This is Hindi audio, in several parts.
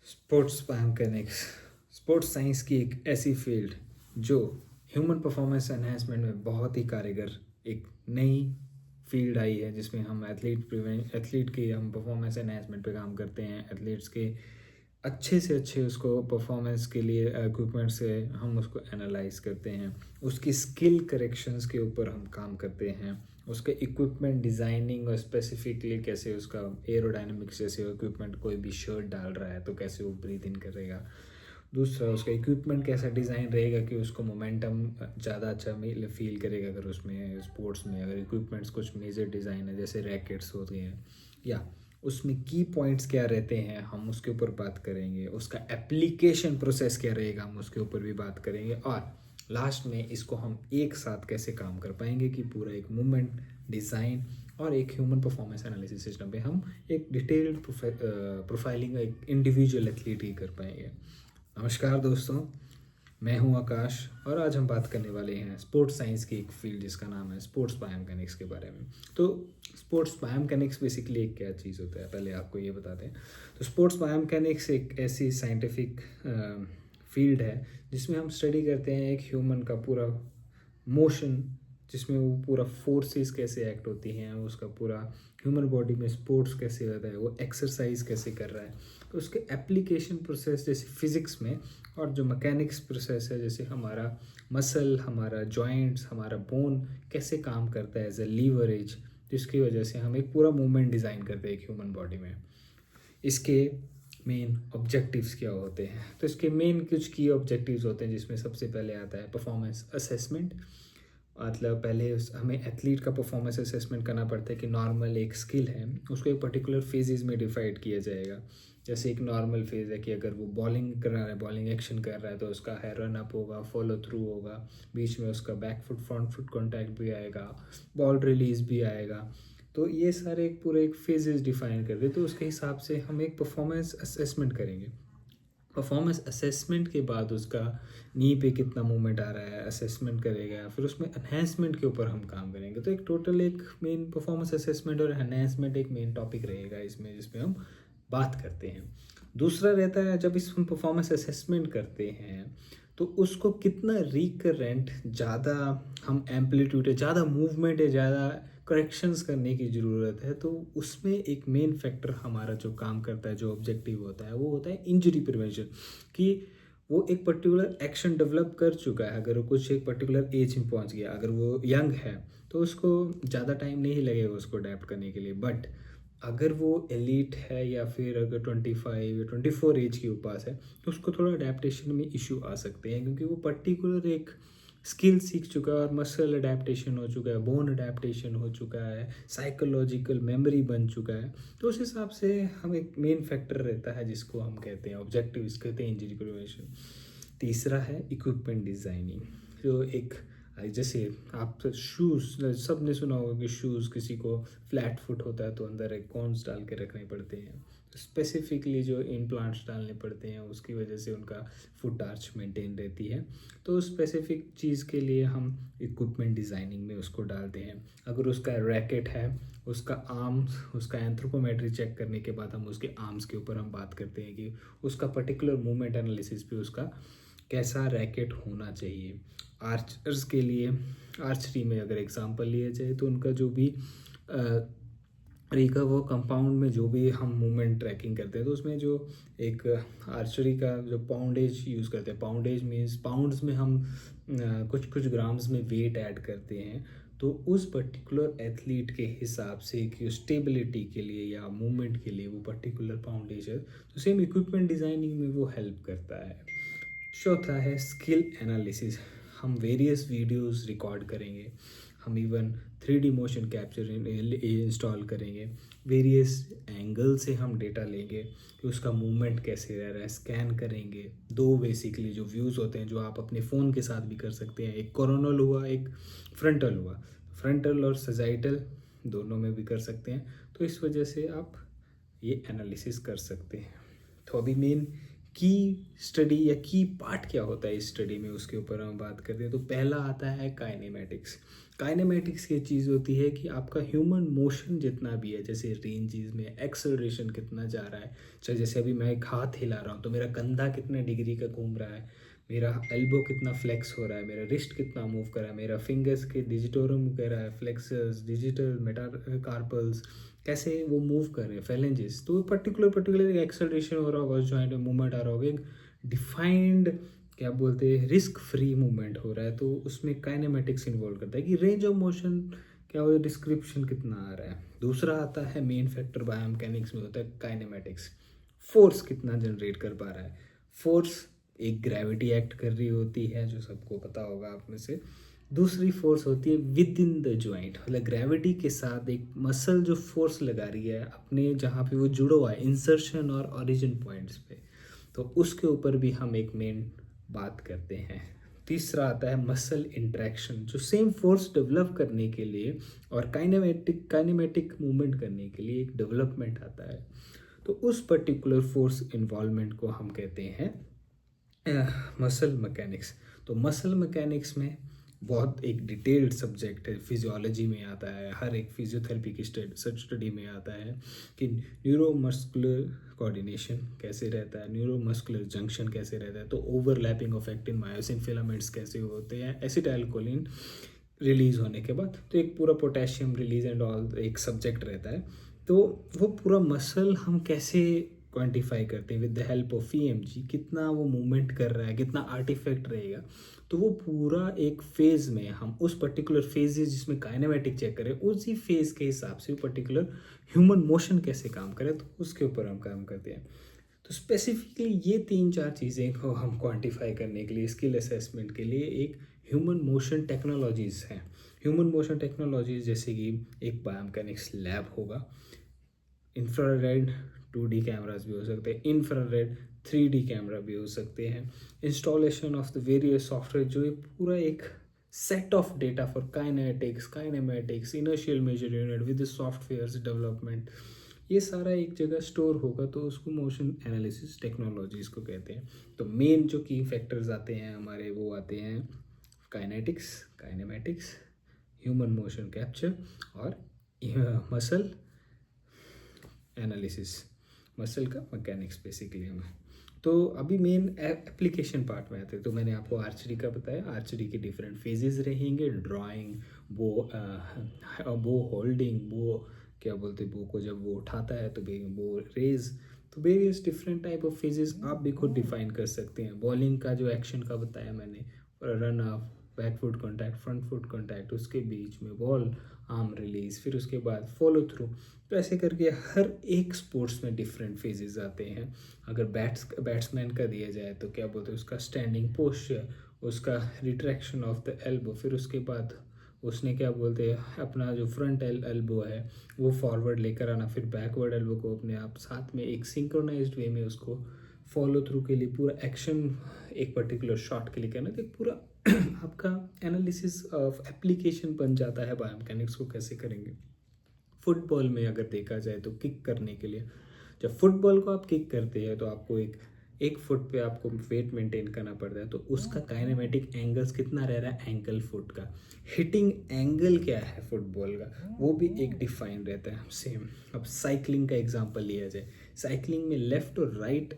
स्पोर्ट्स बायोमैकेनिक्स स्पोर्ट्स साइंस की एक ऐसी फील्ड जो ह्यूमन परफॉर्मेंस एनहांसमेंट में बहुत ही कारगर एक नई फील्ड आई है, जिसमें हम एथलीट के हम परफॉर्मेंस एनहांसमेंट पे काम करते हैं। एथलीट्स के अच्छे से अच्छे उसको परफॉर्मेंस के लिए इक्विपमेंट से हम उसको एनालाइज करते हैं, उसकी स्किल करेक्शंस के ऊपर हम काम करते हैं, उसके इक्विपमेंट डिज़ाइनिंग और स्पेसिफिकली कैसे उसका एरोडायनेमिक्स, जैसे इक्विपमेंट कोई भी शर्ट डाल रहा है तो कैसे वो ब्रीथ इन करेगा। दूसरा, उसका इक्विपमेंट कैसा डिज़ाइन रहेगा कि उसको मोमेंटम ज़्यादा अच्छा फील करेगा। अगर उसमें स्पोर्ट्स में अगर इक्विपमेंट्स कुछ मेजर डिज़ाइन है, जैसे रैकेट्स होते हैं, या उसमें की पॉइंट्स क्या रहते हैं, हम उसके ऊपर बात करेंगे। उसका एप्लीकेशन प्रोसेस क्या रहेगा, हम उसके ऊपर भी बात करेंगे। और लास्ट में इसको हम एक साथ कैसे काम कर पाएंगे कि पूरा एक मूवमेंट डिज़ाइन और एक ह्यूमन परफॉर्मेंस एनालिसिस सिस्टम पे हम एक डिटेल्ड प्रोफाइलिंग एक इंडिविजुअल एथलीट ही कर पाएंगे। नमस्कार दोस्तों, मैं हूं आकाश और आज हम बात करने वाले हैं स्पोर्ट्स साइंस की एक फील्ड जिसका नाम है स्पोर्ट्स बायोमैकेनिक्स के बारे में। तो स्पोर्ट्स बायोमैकेनिक्स बेसिकली एक क्या चीज़ होता है, पहले आपको ये बताते हैं। तो स्पोर्ट्स बायोमैकेनिक्स एक ऐसी साइंटिफिक फील्ड है जिसमें हम स्टडी करते हैं एक ह्यूमन का पूरा मोशन, जिसमें वो पूरा फोर्सेस कैसे एक्ट होती हैं, उसका पूरा ह्यूमन बॉडी में स्पोर्ट्स कैसे होता है, वो एक्सरसाइज कैसे कर रहा है। तो उसके एप्लीकेशन प्रोसेस जैसे फिज़िक्स में, और जो मैकेनिक्स प्रोसेस है जैसे हमारा मसल, हमारा जॉइंट्स, हमारा बोन कैसे काम करता है एज ए लीवरेज, जिसकी वजह से हम एक पूरा मूवमेंट डिज़ाइन करते हैं एक ह्यूमन बॉडी में। इसके मेन ऑब्जेक्टिव्स क्या होते हैं, तो इसके मेन कुछ की ऑब्जेक्टिव्स होते हैं, जिसमें सबसे पहले आता है परफॉर्मेंस असेसमेंट। मतलब पहले हमें एथलीट का परफॉर्मेंस असेसमेंट करना पड़ता है कि नॉर्मल एक स्किल है उसको एक पर्टिकुलर फेजेस में डिवाइड किया जाएगा। जैसे एक नॉर्मल फेज़ है कि अगर वो बॉलिंग कर रहा है, बॉलिंग एक्शन कर रहा है, तो उसका है रन अप होगा, फॉलो थ्रू होगा, बीच में उसका back foot front foot contact भी आएगा, बॉल रिलीज भी आएगा। तो ये सारे एक पूरे एक फेजेस डिफाइन कर दे, तो उसके हिसाब से हम एक परफॉर्मेंस असेसमेंट करेंगे। परफॉर्मेंस असेसमेंट के बाद उसका नी पे कितना मूवमेंट आ रहा है असेसमेंट करेगा, फिर उसमें एनहेंसमेंट के ऊपर हम काम करेंगे। तो एक टोटल एक मेन परफॉर्मेंस असेसमेंट और एनहेंसमेंट एक मेन टॉपिक रहेगा इसमें, जिसमें हम बात करते हैं। दूसरा रहता है जब इस हम परफॉर्मेंस असेसमेंट करते हैं तो उसको कितना रिकरेंट ज़्यादा हम एम्पलीट्यूड है, ज़्यादा मूवमेंट है, ज़्यादा करेक्शंस करने की ज़रूरत है। तो उसमें एक मेन फैक्टर हमारा जो काम करता है, जो ऑब्जेक्टिव होता है, वो होता है इंजरी प्रिवेंशन। कि वो एक पर्टिकुलर एक्शन डेवलप कर चुका है, अगर वो कुछ एक पर्टिकुलर एज में पहुंच गया, अगर वो यंग है तो उसको ज़्यादा टाइम नहीं लगेगा उसको अडेप्ट करने के लिए। बट अगर वो एलीट है या फिर अगर 25 या 24 एज के पास है तो उसको थोड़ा अडेप्टेशन में इशू आ सकते हैं, क्योंकि वो पर्टिकुलर एक स्किल सीख चुका है और मसल अडेप्टेशन हो चुका है, बोन अडेप्टेशन हो चुका है, साइकोलॉजिकल मेमोरी बन चुका है। तो उस हिसाब से हम एक मेन फैक्टर रहता है जिसको हम कहते हैं ऑब्जेक्टिव, कहते हैं इंजरी प्रिवेंशन। तीसरा है इक्विपमेंट डिज़ाइनिंग। जो एक जैसे आप शूज़, सब ने सुना होगा कि शूज़ किसी को फ्लैट फुट होता है तो अंदर एक कॉन्स डाल के रखने पड़ते हैं, स्पेसिफिकली जो इम्प्लांट्स डालने पड़ते हैं, उसकी वजह से उनका फुट आर्च मेंटेन रहती है। तो स्पेसिफिक चीज़ के लिए हम इक्विपमेंट डिज़ाइनिंग में उसको डालते हैं। अगर उसका रैकेट है, उसका आर्म्स, उसका एंथ्रोपोमेट्री चेक करने के बाद हम उसके आर्म्स के ऊपर हम बात करते हैं कि उसका पर्टिकुलर मूवमेंट एनालिसिस पे उसका कैसा रैकेट होना चाहिए। आर्चर्स के लिए, आर्चरी में अगर एग्जांपल लिया जाए तो उनका जो भी तरीका, वो कंपाउंड में जो भी हम मूवमेंट ट्रैकिंग करते हैं तो उसमें जो एक आर्चरी का जो पाउंडेज यूज़ करते हैं, पाउंडेज मीन्स पाउंड्स में हम कुछ कुछ ग्राम्स में वेट ऐड करते हैं। तो उस पर्टिकुलर एथलीट के हिसाब से कि स्टेबिलिटी के लिए या मूवमेंट के लिए वो पर्टिकुलर पाउंडेज है, तो सेम इक्विपमेंट डिज़ाइनिंग में वो हेल्प करता है। चौथा है स्किल एनालिसिस। हम वेरियस वीडियोस रिकॉर्ड करेंगे, हम even 3D motion capture install करेंगे, वेरियस एंगल से हम डेटा लेंगे कि उसका मूवमेंट कैसे रह रहा है, स्कैन करेंगे। दो बेसिकली जो व्यूज़ होते हैं जो आप अपने फ़ोन के साथ भी कर सकते हैं, एक कोरोनल हुआ, एक फ्रंटल हुआ। फ्रंटल और सजाइटल दोनों में भी कर सकते हैं। तो इस वजह से आप ये एनालिसिस कर सकते हैं। तो अभी मेन की स्टडी या की पार्ट क्या होता है इस स्टडी में, उसके ऊपर हम बात करते हैं। तो पहला आता है काइनेमेटिक्स। काइनेमेटिक्स ये चीज़ होती है कि आपका ह्यूमन मोशन जितना भी है, जैसे रेंजेस में एक्सेलरेशन कितना जा रहा है, चाहे जैसे अभी मैं एक हाथ हिला रहा हूँ तो मेरा कंधा कितने डिग्री का घूम रहा है, मेरा एल्बो कितना फ्लेक्स हो रहा है, मेरा रिस्ट कितना मूव कर रहा है, मेरा फिंगर्स के डिजिटोरम कर रहा है, फ्लेक्सर्स, डिजिटल मेटाकार्पल्स कैसे वो मूव कर रहे हैं, फेलेंजेस, तो पर्टिकुलर एक्सेलरेशन हो रहा होगा उस जॉइंट में, मूवमेंट आ रहा होगा, एक डिफाइंड क्या बोलते हैं रिस्क फ्री मूवमेंट हो रहा है। तो उसमें काइनेमेटिक्स इन्वॉल्व करता है कि रेंज ऑफ मोशन क्या हो, डिस्क्रिप्शन कितना आ रहा है। दूसरा आता है मेन फैक्टर बायोमैकेनिक्स में होता है काइनेमेटिक्स, फोर्स कितना जनरेट कर पा रहा है। फोर्स एक ग्रेविटी एक्ट कर रही होती है जो सबको पता होगा आप में से। दूसरी फोर्स होती है विद इन द जॉइंट, मतलब ग्रेविटी के साथ एक मसल जो फोर्स लगा रही है अपने जहाँ पे वो जुड़ा हुआ है इंसर्शन और ओरिजिन पॉइंट्स पे, तो उसके ऊपर भी हम एक मेन बात करते हैं। तीसरा आता है मसल इंट्रैक्शन, जो सेम फोर्स डेवलप करने के लिए और काइनेमेटिक मूवमेंट करने के लिए एक डेवलपमेंट आता है। तो उस पर्टिकुलर फोर्स इन्वॉल्वमेंट को हम कहते हैं मसल मैकेनिक्स। तो मसल मैकेनिक्स में बहुत एक डिटेल्ड सब्जेक्ट है, फिजियोलॉजी में आता है, हर एक फिजियोथेरेपी की स्टडी में आता है कि न्यूरोमस्कुलर कोऑर्डिनेशन कैसे रहता है, न्यूरोमस्कुलर जंक्शन कैसे रहता है, तो overlapping of actin myosin filaments कैसे होते हैं, एसिटाइलकोलिन रिलीज होने के बाद, तो एक पूरा पोटेशियम रिलीज एंड ऑल एक सब्जेक्ट रहता है। तो वो पूरा मसल हम कैसे क्वांटिफाई करते हैं with the help of EMG, कितना वो मूवमेंट कर रहा है, कितना आर्टिफैक्ट रहेगा। तो वो पूरा एक फेज़ में हम उस पर्टिकुलर फेजेस जिसमें काइनेमेटिक चेक करें, उसी फेज़ के हिसाब से वो पर्टिकुलर ह्यूमन मोशन कैसे काम करे, तो उसके ऊपर हम काम करते हैं। तो स्पेसिफिकली ये 3-4 चीज़ें को हम क्वांटिफाई करने के लिए, स्किल असेसमेंट के लिए एक ह्यूमन मोशन टेक्नोलॉजीज़ हैं। ह्यूमन मोशन टेक्नोलॉजीज जैसे कि एक बायोमैकेनिक्स लैब होगा, इंफ्रारेड 2D कैमरास भी हो सकते हैं, इंफ्रारेड 3D कैमरा भी हो सकते हैं, installation of the various software, जो ये पूरा एक set of data for kinetics, kinematics, inertial measure unit with softwares development, ये सारा एक जगह स्टोर होगा, तो उसको मोशन एनालिसिस टेक्नोलॉजीज को कहते हैं। तो मेन जो की फैक्टर्स आते हैं हमारे, वो आते हैं kinetics, kinematics, human motion capture और मसल एनालिसिस, मसल का मैकेनिक्स बेसिकली हमें। तो अभी मेन एप्लीकेशन पार्ट में आते हैं। तो मैंने आपको आर्चरी का बताया, आर्चरी के डिफरेंट फेजेस रहेंगे, ड्राइंग, बो होल्डिंग, बो क्या बोलते हैं, बो को जब वो उठाता है तो बो रेज, तो various different type of phases आप भी खुद डिफाइन कर सकते हैं। बॉलिंग का जो एक्शन का बताया मैंने, run of, back foot contact, front foot contact, उसके बीच में बॉल, आर्म रिलीज, फिर उसके बाद फॉलो थ्रू, तो ऐसे करके हर एक स्पोर्ट्स में डिफरेंट फेजेस आते हैं। अगर बैट्समैन का दिया जाए तो क्या बोलते हैं, उसका स्टैंडिंग पोस्चर, उसका रिट्रैक्शन ऑफ द एल्बो, फिर उसके बाद उसने क्या बोलते हैं अपना जो फ्रंट एल्बो है वो फॉरवर्ड लेकर आना, फिर बैकवर्ड एल्बो को अपने आप साथ में एक सिंक्रोनाइज्ड वे में उसको फॉलो थ्रू के लिए पूरा एक्शन एक पर्टिकुलर शॉट के लिए करना, तो पूरा आपका एनालिसिस ऑफ एप्लीकेशन बन जाता है बायोमैकेनिक्स को कैसे करेंगे। फुटबॉल में अगर देखा जाए तो किक करने के लिए, जब फुटबॉल को आप किक करते हैं तो आपको एक फुट पे आपको वेट मेंटेन करना पड़ता है, तो उसका काइनेमेटिक एंगल्स कितना रह रहा है, एंकल फुट का हिटिंग एंगल क्या है फुटबॉल का, वो भी एक डिफाइन रहता है सेम। अब साइकिलिंग का एग्जांपल लिया जाए, साइकिलिंग में लेफ्ट और राइट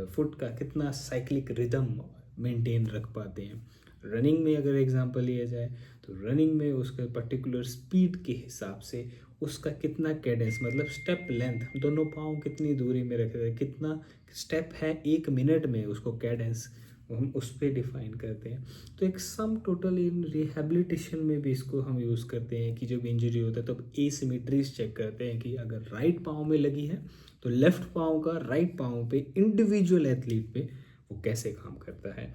फुट का कितना साइक्लिक रिदम मेंटेन रख पाते हैं। रनिंग में अगर एग्जांपल लिया जाए तो रनिंग में उसका पर्टिकुलर स्पीड के हिसाब से उसका कितना कैडेंस, मतलब स्टेप लेंथ, दोनों पाँव कितनी दूरी में रखे हैं, कितना स्टेप है 1 मिनट में, उसको कैडेंस हम उस पर डिफाइन करते हैं। तो एक सम टोटल इन रिहेबिलिटेशन में भी इसको हम यूज़ करते हैं कि जब इंजरी होता है तब एसिमेट्रीज चेक करते हैं कि अगर राइट पाँव में लगी है तो लेफ्ट पाँव का राइट पाँव पे इंडिविजुअल एथलीट पे वो कैसे काम करता है।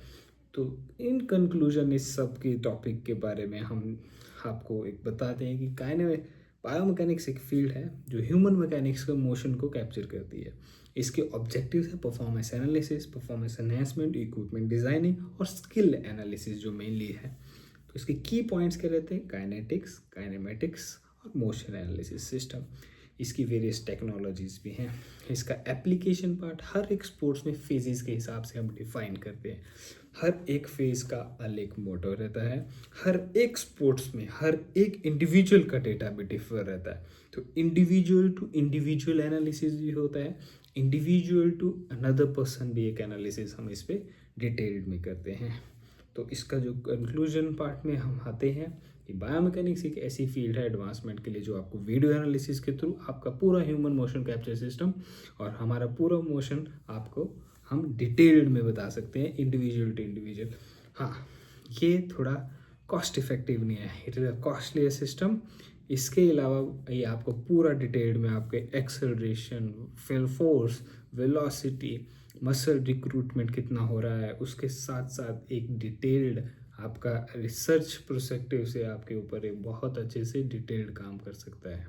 तो इन कंक्लूजन इस सब के टॉपिक के बारे में हम आपको एक बताते हैं कि बायोमैकेनिक्स एक फील्ड है जो ह्यूमन मैकेनिक्स का मोशन को कैप्चर करती है। इसके ऑब्जेक्टिव्स है performance analysis, performance enhancement, equipment designing और स्किल एनालिसिस जो मेनली है। तो इसके की पॉइंट्स क्या रहते हैं, काइनेटिक्स, काइनेमेटिक्स और मोशन एनालिसिस सिस्टम। इसकी वेरियस टेक्नोलॉजीज़ भी हैं। इसका एप्लीकेशन पार्ट हर एक स्पोर्ट्स में फेजेस के हिसाब से हम डिफाइन करते हैं। हर एक फेज़ का अलग मोटो रहता है। हर एक स्पोर्ट्स में हर एक इंडिविजुअल का डेटा भी डिफर रहता है। तो इंडिविजुअल टू इंडिविजुअल एनालिसिस भी होता है, इंडिविजुअल टू अनदर पर्सन भी एक एनालिसिस हम इस पर डिटेल्ड में करते हैं। तो इसका जो कंक्लूजन पार्ट में हम आते हैं कि बायोमैकेनिक्स एक ऐसी फील्ड है एडवांसमेंट के लिए जो आपको वीडियो एनालिसिस के थ्रू आपका पूरा ह्यूमन मोशन कैप्चर सिस्टम और हमारा पूरा मोशन आपको हम डिटेल्ड में बता सकते हैं इंडिविजुअल टू इंडिविजुअल। हाँ, ये थोड़ा कॉस्ट इफेक्टिव नहीं है, it is a costly system. इसके अलावा ये आपको पूरा डिटेल्ड में आपके acceleration, force, velocity, muscle recruitment कितना हो रहा है, उसके साथ साथ एक डिटेल्ड आपका रिसर्च प्रोस्पेक्टिव से आपके ऊपर एक बहुत अच्छे से डिटेल्ड काम कर सकता है।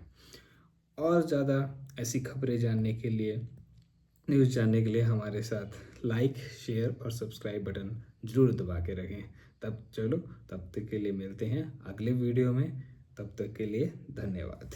और ज़्यादा ऐसी खबरें जानने के लिए, न्यूज़ जानने के लिए हमारे साथ लाइक, शेयर और सब्सक्राइब बटन ज़रूर दबा के रखें। तब तक के लिए मिलते हैं अगले वीडियो में। तब तक के लिए धन्यवाद।